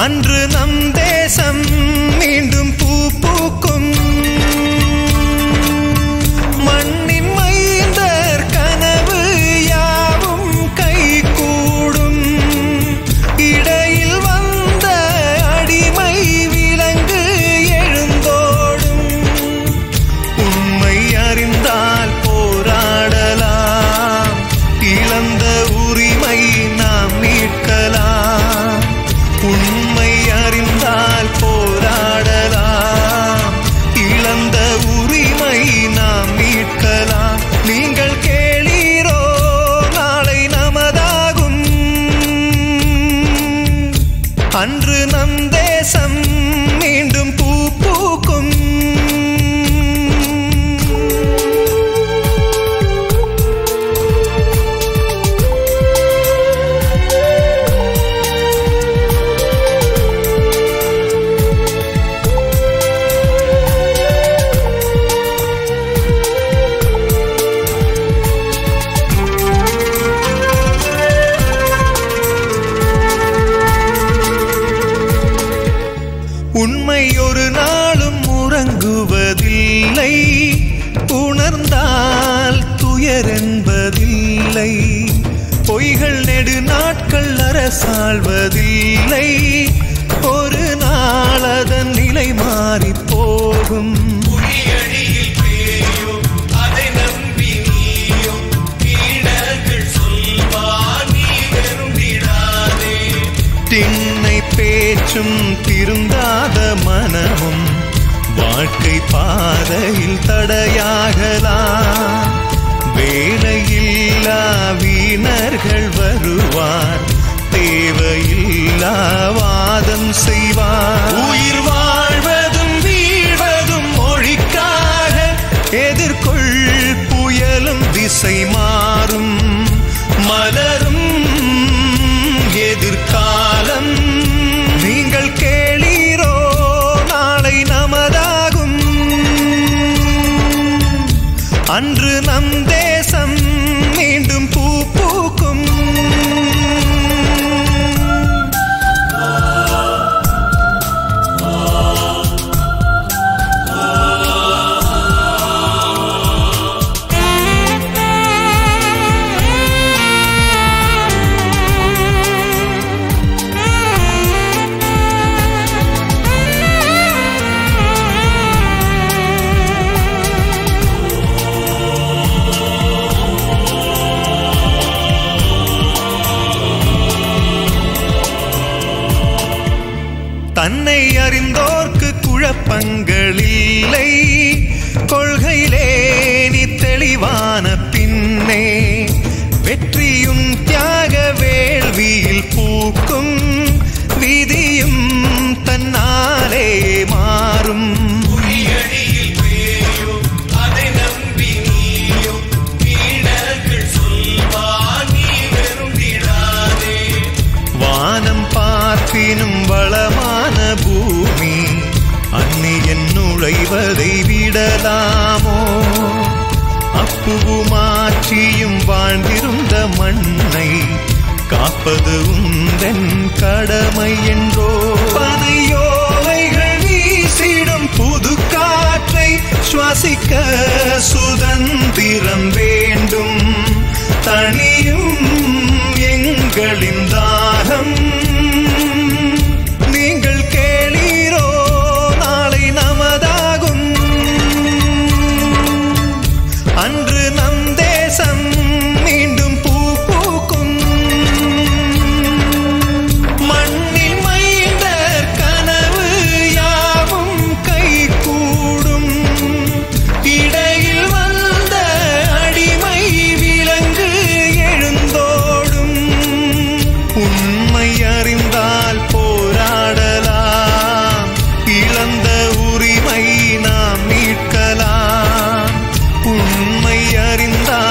அன்று நம் தேசம் மீண்டும் பூ பூக்கும். மண்ணின் மைந்தர் கனவு யாவும் கைகூடும். இடையில் வந்த அடிமை விலங்கு எழுந்தோடும். உண்மை அறிந்தால் போராடலாம், இழந்த உரிமை நாம் மீட்கலாம். உண்மை அறிந்தால் போராடலாம், இழந்த உரிமை நாம் மீட்கலாம். நீங்கள் கேளீரோ நாளை நமதாகும். அன்று நம் தேசம் மீண்டும் பூ பூக்கும். உண்மை ஒரு நாளும் உறங்குவதில்லை, உணர்ந்தால் துயர் என்பதில்லை. பொய்கள் நெடு நாட்கள் அரசாள்வதில்லை, ஒரு நாள் அதன் நிலை மாறி போகும். திண்ணை பேச்சும் திருந்தாத மனமும் வாழ்க்கை பாதையில் தடையாகலாம். வேலையில்லா வீணர்கள் வருவார், தேவையில்லா வாதம் செய்வார். உயிர் வாழ்வதும் வீழ்வதும் மொழிக்காக, எதிர்கொள் புயலும் திசை மாறும். மலரும் எதிர்காலம் நீங்கள் கேளீரோ நாளை நமதாகும். அன்று நம் தேசம் மீண்டும் பூ பூக்கும். தன்னை அறிந்தோர்க்கு குழப்பங்களில்லை, கொள்கையிலே நீ தெளிவான பின்னே வெற்றியும் தியாக வேள்வியில் பூக்கும். விதியும் தன்னாலே மாறும். வானம் பார்ப்பினும் வளமான பூமி, அந்நியன் நுழைவதை விடலாமோ? அப்புவுமாற்றியும் வாழ்ந்திருந்த மண்ணை காப்பது உந்தன் கடமை என்றோ. பனையோலைகள் வீசிடும் புது காற்றை சுவாசிக்க சுதந்திரம் வேண்டும். தனியும் எங்களின் தாகம். நீங்கள் கேளீரோ நாளை நமதாகும். அன்று நம் தேசம் மீண்டும் பூ பூக்கும். மண்ணின் மைந்தர் கனவு யாவும் கைகூடும். இடையில் வந்த அடிமை விலங்கு எழுந்தோடும். உண்மை அறிந்தால் போராடலாம், இழந்த உரிமை நாம் மீட்கலாம். உண்மை அறிந்தால்